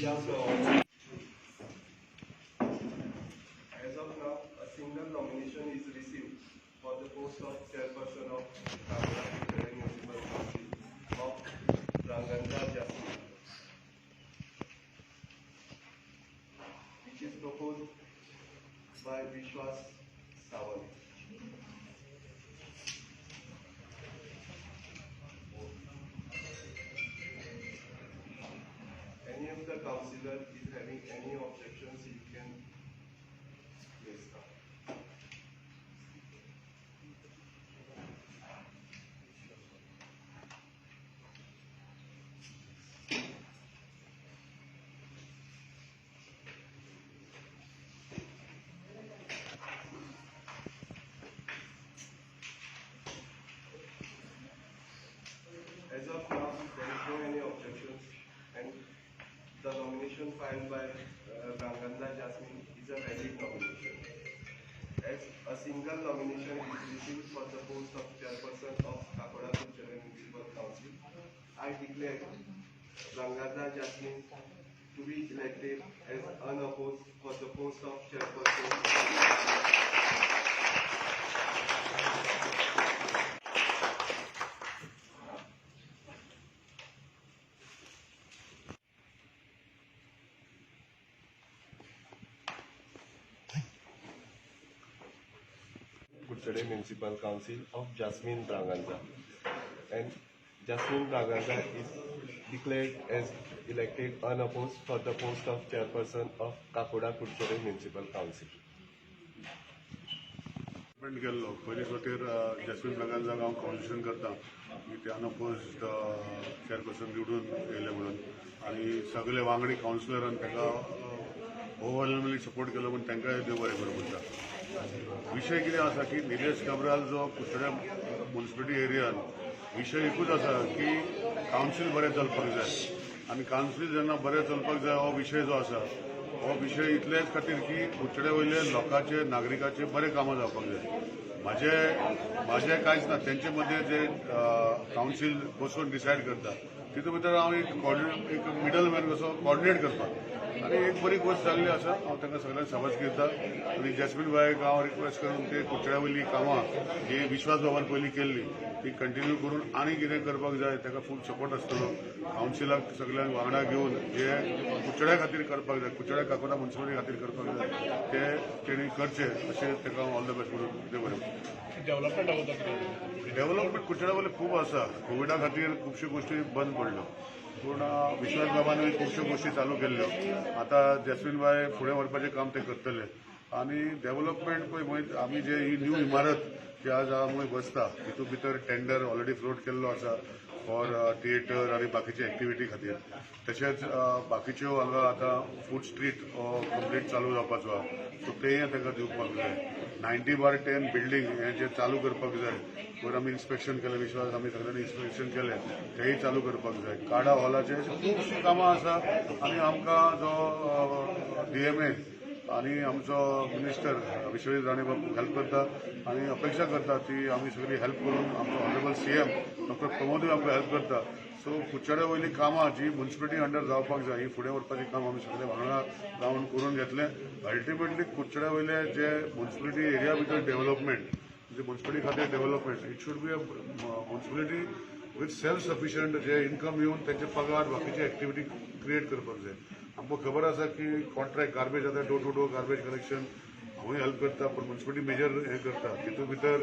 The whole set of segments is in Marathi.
Yeah, so as of now, a single nomination is received for the post of chairperson of Kamala Municipal Council of Ranganda Jasmine, which is proposed by Vishwas Sawant. Any of the councillor is having any objections, you can place now. As of now, there is no any objections, and the nomination filed by Ranganda Jasmine is a valid nomination. As a single nomination is received for the post of chairperson of Kakoda Kulchare Municipal Council, I declare Ranganda Jasmine to be elected as unopposed for the post of chairperson. Kulchare Municipal Council of Jasmine Braganda, and Jasmine Braganda is declared as elected unopposed for the post of chairperson of Kakoda Kulchare Municipal Council. गेल्लो पयलीं फावटीर जॅस्मिन ब्रागांजा हांव कॉन्स्टिट्यूशन करता की ते अनअपोज्ड चेअरपर्सन निवडून येयले म्हणून आनी सगळे वांगडी कावन्सिलरान ताका ओवरवेलमिंगली सपोर्ट केलो म्हणून तांकांय देव बरें करूं म्हणटा. विशय कितें आसा की निलेश काब्राल जो कुट्टड्या म्युनिसिपालिटी एरियान विशय एकूच आसा की कावन्सील बरें चलपाक जाय आनी कावन्सील जेन्ना बरें चलपाक जाय हो विशय जो आसा हो विशय इतलेच खातीर की कुट्टड्या वयले लोकांचे नागरिकाचे बरे कामां जावपाक जाय. म्हाजें कांयच ना, तेंचे मदें जे कावन्सील बसून डिसायड करता तितूंत भितर हांव एक मिडल मॅन कसो कॉर्डिनेट करपाक आनी एक बरी गोष्ट जाल्ली आसा. हांव तांकां सगळ्यांक शाबास करता आनी जॅस्मिन बायक हांव रिक्वेस्ट करून ते कुट्टड्या वयली कामां जी विश्वास बाबान पयलीं केल्ली ती कंटिन्यू करून आनी कितें करपाक जाय ताका फूल सपोर्ट आसतलो. कावन्सिलाक सगळ्यांक वांगडा घेवन जे कुट्टड्या खातीर करपाक जाय, कुट्टड्या काकोडा म्युनिसिपालिटी खातीर करपाक जाय ते तेणी करचे अशें ताका हांव ऑल द बेस्ट म्हणून देव बरें. डेव्हलपमेंट कुट्टड्या वयले खूब आसा. कोविडा खातीर खुबश्यो गोश्टी बंद पडल्यो पूण विश्वास बाबानूय खुबश्यो गोश्टी चालू केल्ल्यो. आतां जॅस्मिन बाय फुडें व्हरपाचें काम ते करतले आनी डेव्हलपमेंट पळय आमी जे ही न्यू इमारत जी आज आमी बसता तितूंत भितर टेंडर ऑलरेडी फ्लोट केल्लो आसा फॉर थिएटर आनी बाकीचे एक्टिविटी खातीर. तशेंच बाकीच्यो हांगा आतां फूड स्ट्रीट कंप्लीट चालू जावपाचो आहा सो तेंय ताका दिवपाक जाय. 90/10 बिल्डींग हें जें चालू करपाक जाय पयर आमी इन्स्पेक्शन केलें, विश्वास आमी सगळ्यांनी इन्स्पेक्शन केलें तेंय चालू करपाक जाय. काडा हॉलाचे खुबशीं कामां आसा आनी आमकां जो DMA आनी आमचो मिनिस्टर विश्वजीत राणे बाबू हेल्प करता आनी अपेक्षा करता ती आमी सगळी हेल्प करून आमचो ऑनरेबल CM डॉक्टर प्रमोदूय आमकां हेल्प करता. सो कुट्टड्या वयली कामां जी म्युनिसिपालिटी अंडर जावपाक जाय ही फुडें व्हरपाची काम आमी सगळे वांगडा रावन करून घेतलें. अल्टिमेटली कुट्टड्या वयले जे म्युनिसिपालिटी एरिया भितर डेव्हलपमेंट म्हणजे म्युनिसिपालिटी खातीर development it should be a municipality with self sufficient जे इन्कम येवन तेंचे पगार बाकीचे एक्टिविटी क्रिएट करपाक जाय. आमकां खबर आसा की कॉन्ट्रॅक्ट गार्बेज आतां door to door garbage collection हांवूय हेल्प करता पूण म्युनिसिपालिटी मेजर हें करता तितूंत भितर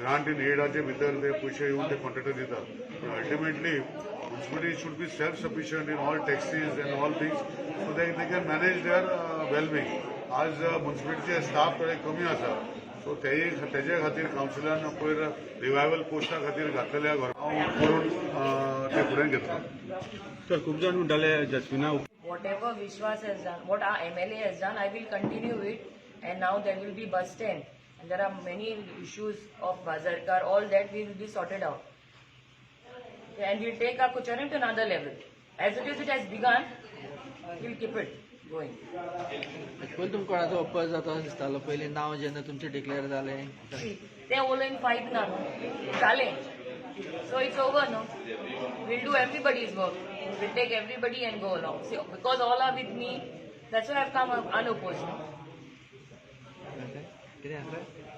ग्रांट इन एडाचे भितर ते पयशे येवन ते कॉन्ट्रॅक्टर दिता. पूण ultimately municipality should be self sufficient in all taxes and all things so that they can manage their wellbeing. आज म्युनिसिपालिटीचे स्टाफ थोडे कमी आसा सो तेजे खातीर कावन्सिलान पयर रिवायवल पोस्टा खातीर घातलेल्या हांव करून ते फुडें घेतलो. सर खूब जाण म्हणटाले Jasmina Whatever Vishwas has done, what our MLA has done, I will continue it. And now there will be bus stand. And there are many issues of Bazarkar, all that will be sorted out. And we'll take our Kucharam to another level. As it is, it has begun, we'll keep it going. पण तुमकां कोणाचो अप्पर जाता दिसतालो पयलीं नांव जेन्ना तुमचें डिक्लेअर जालें See, ते उलयन फायट ना न्हू जालें So it's over, no? We'll do everybody's work. We'll take everybody and go along. See, because all are with me, that's why I've come unopposed. No? किती असं